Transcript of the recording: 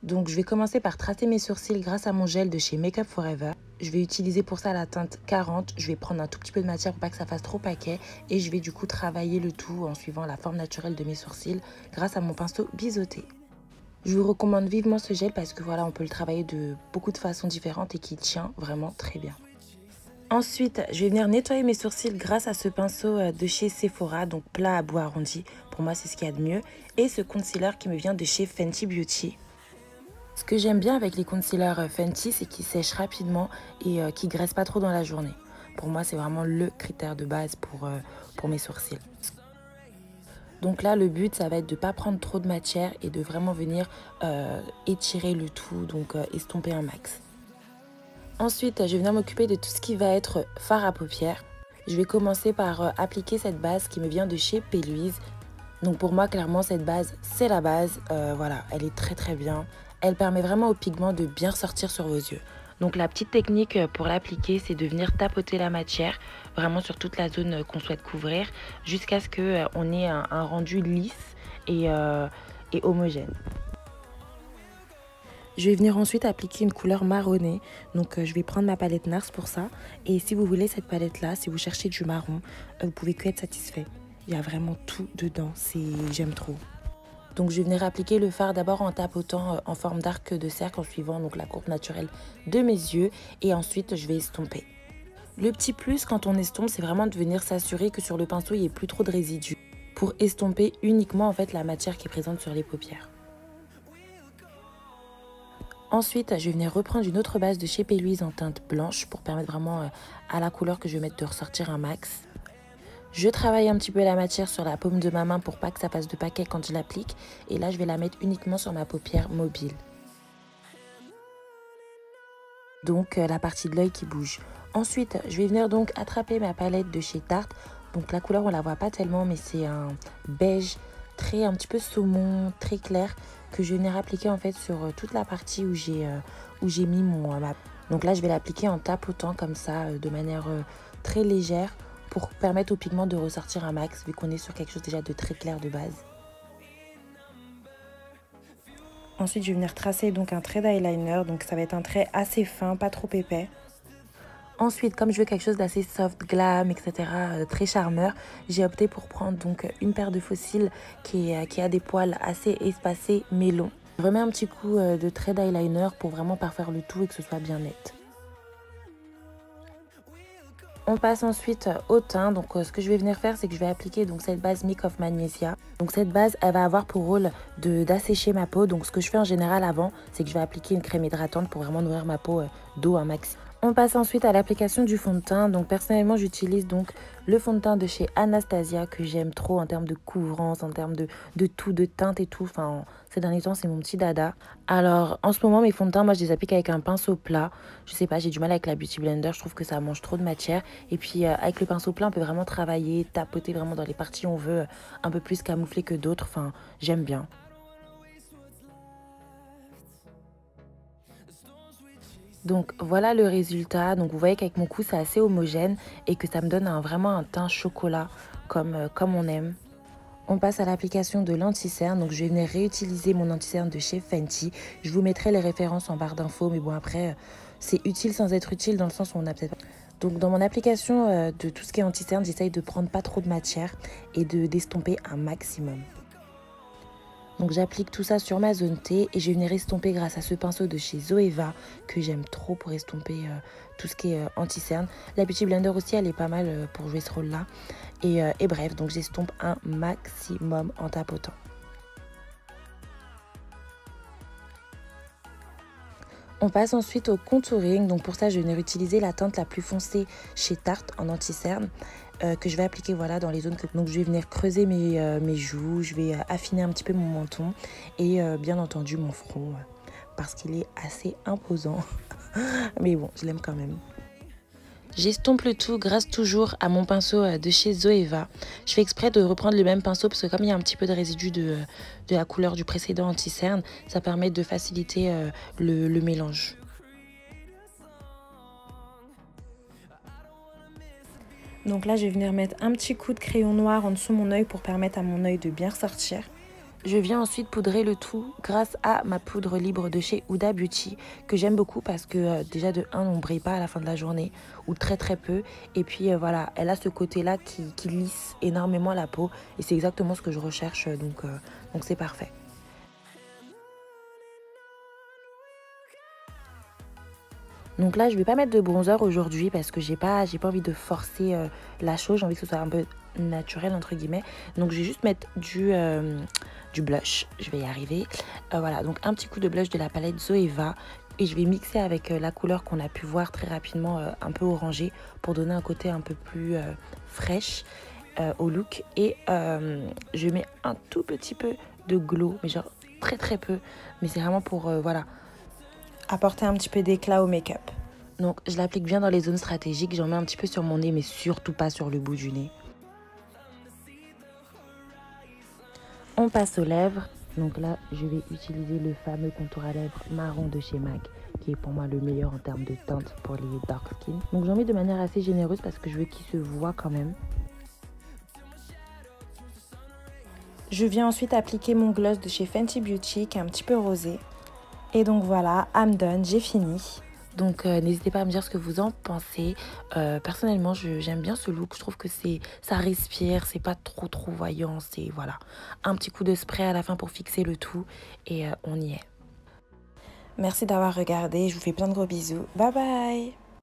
Donc je vais commencer par tracer mes sourcils grâce à mon gel de chez Make Up Forever. Je vais utiliser pour ça la teinte 40. Je vais prendre un tout petit peu de matière pour pas que ça fasse trop paquet. Et je vais du coup travailler le tout en suivant la forme naturelle de mes sourcils grâce à mon pinceau biseauté. Je vous recommande vivement ce gel parce que voilà, on peut le travailler de beaucoup de façons différentes et qui tient vraiment très bien. Ensuite, je vais venir nettoyer mes sourcils grâce à ce pinceau de chez Sephora, donc plat à bout arrondi. Pour moi, c'est ce qu'il y a de mieux. Et ce concealer qui me vient de chez Fenty Beauty. Ce que j'aime bien avec les concealers Fenty, c'est qu'ils sèchent rapidement et qu'ils ne graissent pas trop dans la journée. Pour moi, c'est vraiment le critère de base pour mes sourcils. Donc là, le but, ça va être de ne pas prendre trop de matière et de vraiment venir étirer le tout, donc estomper un max. Ensuite, je vais venir m'occuper de tout ce qui va être fard à paupières. Je vais commencer par appliquer cette base qui me vient de chez P. Louise. Donc pour moi, clairement, cette base, c'est la base. Voilà, elle est très très bien. Elle permet vraiment au pigment de bien ressortir sur vos yeux. Donc la petite technique pour l'appliquer, c'est de venir tapoter la matière, vraiment sur toute la zone qu'on souhaite couvrir, jusqu'à ce qu'on ait un rendu lisse et homogène. Je vais venir ensuite appliquer une couleur marronnée. Donc je vais prendre ma palette NARS pour ça. Et si vous voulez cette palette-là, si vous cherchez du marron, vous pouvez que être satisfait. Il y a vraiment tout dedans, j'aime trop. Donc je vais venir appliquer le fard d'abord en tapotant en forme d'arc de cercle en suivant donc la courbe naturelle de mes yeux. Et ensuite je vais estomper. Le petit plus quand on estompe, c'est vraiment de venir s'assurer que sur le pinceau, il n'y ait plus trop de résidus. Pour estomper uniquement en fait la matière qui est présente sur les paupières. Ensuite, je vais venir reprendre une autre base de chez P. Louise en teinte blanche pour permettre vraiment à la couleur que je vais mettre de ressortir un max. Je travaille un petit peu la matière sur la paume de ma main pour pas que ça passe de paquet quand je l'applique. Et là, je vais la mettre uniquement sur ma paupière mobile. Donc, la partie de l'œil qui bouge. Ensuite, je vais venir donc attraper ma palette de chez Tarte. Donc, la couleur, on la voit pas tellement, mais c'est un beige un petit peu saumon, très clair, que je vais venir appliquer en fait sur toute la partie où j'ai mis mon map. Donc là, je vais l'appliquer en tapotant comme ça, de manière très légère, pour permettre au pigment de ressortir un max, vu qu'on est sur quelque chose déjà de très clair de base. Ensuite, je vais venir tracer donc un trait d'eyeliner, donc ça va être un trait assez fin, pas trop épais. Ensuite, comme je veux quelque chose d'assez soft, glam, etc., très charmeur, j'ai opté pour prendre donc une paire de faux cils qui a des poils assez espacés mais longs. Je remets un petit coup de trait d'eyeliner pour vraiment parfaire le tout et que ce soit bien net. On passe ensuite au teint. Donc ce que je vais venir faire, c'est que je vais appliquer donc cette base Milk of Magnesia. Donc cette base, elle va avoir pour rôle d'assécher ma peau. Donc ce que je fais en général avant, c'est que je vais appliquer une crème hydratante pour vraiment nourrir ma peau d'eau un max. On passe ensuite à l'application du fond de teint. Donc personnellement, j'utilise donc le fond de teint de chez Anastasia que j'aime trop en termes de couvrance, en termes de tout, de teinte et tout. Enfin, ces derniers temps, c'est mon petit dada. Alors, en ce moment, mes fonds de teint, moi, je les applique avec un pinceau plat. Je sais pas, j'ai du mal avec la Beauty Blender. Je trouve que ça mange trop de matière. Et puis, avec le pinceau plat, on peut vraiment travailler, tapoter vraiment dans les parties où on veut, un peu plus camoufler que d'autres. Enfin, j'aime bien. Donc voilà le résultat. Donc vous voyez qu'avec mon cou c'est assez homogène et que ça me donne vraiment un teint chocolat comme on aime. On passe à l'application de l'anti-cerne. Donc je vais venir réutiliser mon anti-cerne de chez Fenty. Je vous mettrai les références en barre d'infos. Mais bon après c'est utile sans être utile dans le sens où on a peut-être... Donc dans mon application de tout ce qui est anti-cerne, j'essaye de prendre pas trop de matière et d'estomper un maximum. Donc j'applique tout ça sur ma zone T et je vais venir estomper grâce à ce pinceau de chez Zoeva que j'aime trop pour estomper tout ce qui est anti-cerne. La Beauty Blender aussi, elle est pas mal pour jouer ce rôle-là. Et bref, donc j'estompe un maximum en tapotant. On passe ensuite au contouring. Donc pour ça, je vais venir utiliser la teinte la plus foncée chez Tarte en anti-cerne. Que je vais appliquer voilà, dans les zones que... Donc je vais venir creuser mes joues, je vais affiner un petit peu mon menton et bien entendu mon front parce qu'il est assez imposant. Mais bon, je l'aime quand même. J'estompe le tout grâce toujours à mon pinceau de chez Zoeva. Je fais exprès de reprendre le même pinceau parce que comme il y a un petit peu de résidu de la couleur du précédent anti-cerne, ça permet de faciliter le mélange. Donc là, je vais venir mettre un petit coup de crayon noir en dessous de mon œil pour permettre à mon œil de bien ressortir. Je viens ensuite poudrer le tout grâce à ma poudre libre de chez Huda Beauty que j'aime beaucoup parce que déjà de 1 on ne brille pas à la fin de la journée ou très très peu et puis voilà, elle a ce côté là qui lisse énormément la peau et c'est exactement ce que je recherche donc c'est parfait. Donc là, je vais pas mettre de bronzer aujourd'hui parce que j'ai pas envie de forcer la chose. J'ai envie que ce soit un peu naturel entre guillemets. Donc je vais juste mettre du blush. Je vais y arriver. Voilà, donc un petit coup de blush de la palette Zoeva. Et je vais mixer avec la couleur qu'on a pu voir très rapidement, un peu orangée, pour donner un côté un peu plus fraîche au look. Et je mets un tout petit peu de glow, mais genre très très peu. Mais c'est vraiment pour, voilà, apporter un petit peu d'éclat au make-up. Donc je l'applique bien dans les zones stratégiques, j'en mets un petit peu sur mon nez mais surtout pas sur le bout du nez. On passe aux lèvres. Donc là je vais utiliser le fameux contour à lèvres marron de chez MAC qui est pour moi le meilleur en termes de teinte pour les dark skin. Donc j'en mets de manière assez généreuse parce que je veux qu'il se voit quand même. Je viens ensuite appliquer mon gloss de chez Fenty Beauty qui est un petit peu rosé. Et donc voilà, I'm done, j'ai fini. Donc n'hésitez pas à me dire ce que vous en pensez. Personnellement, j'aime bien ce look. Je trouve que ça respire, c'est pas trop voyant. C'est voilà, un petit coup de spray à la fin pour fixer le tout. Et on y est. Merci d'avoir regardé. Je vous fais plein de gros bisous. Bye bye!